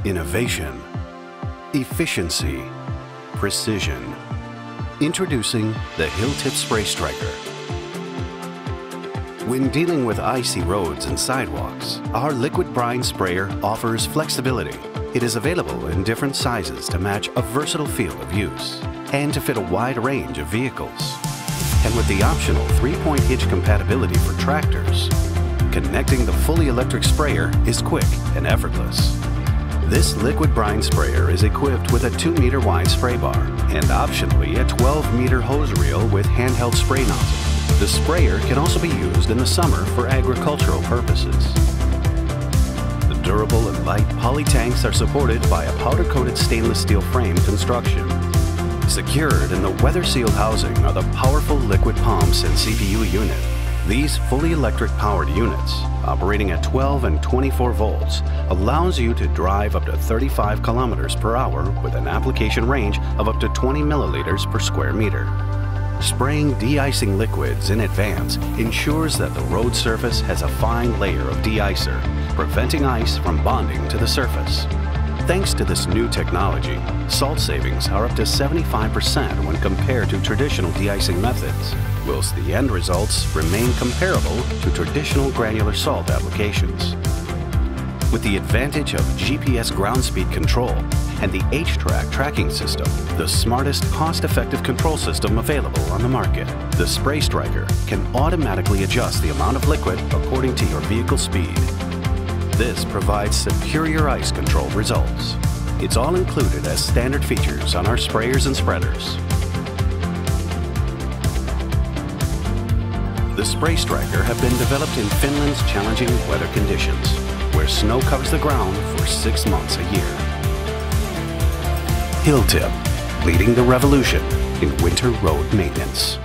Innovation, efficiency, precision. Introducing the Hilltip SprayStriker. When dealing with icy roads and sidewalks, our liquid brine sprayer offers flexibility. It is available in different sizes to match a versatile field of use and to fit a wide range of vehicles. And with the optional 3-point hitch compatibility for tractors, connecting the fully electric sprayer is quick and effortless. This liquid brine sprayer is equipped with a 2-meter wide spray bar and optionally a 12-meter hose reel with handheld spray nozzle. The sprayer can also be used in the summer for agricultural purposes. The durable and light poly tanks are supported by a powder-coated stainless steel frame construction. Secured in the weather-sealed housing are the powerful liquid pumps and CPU unit. These fully electric powered units, operating at 12 and 24 volts, allows you to drive up to 35 kilometers per hour with an application range of up to 20 milliliters per square meter. Spraying de-icing liquids in advance ensures that the road surface has a fine layer of de-icer, preventing ice from bonding to the surface. Thanks to this new technology, salt savings are up to 75% when compared to traditional de-icing methods, whilst the end results remain comparable to traditional granular salt applications. With the advantage of GPS ground speed control and the H-Track tracking system, the smartest, cost-effective control system available on the market, the SprayStriker can automatically adjust the amount of liquid according to your vehicle speed. This provides superior ice control results. It's all included as standard features on our sprayers and spreaders. The SprayStriker have been developed in Finland's challenging weather conditions, where snow covers the ground for 6 months a year. Hilltip, leading the revolution in winter road maintenance.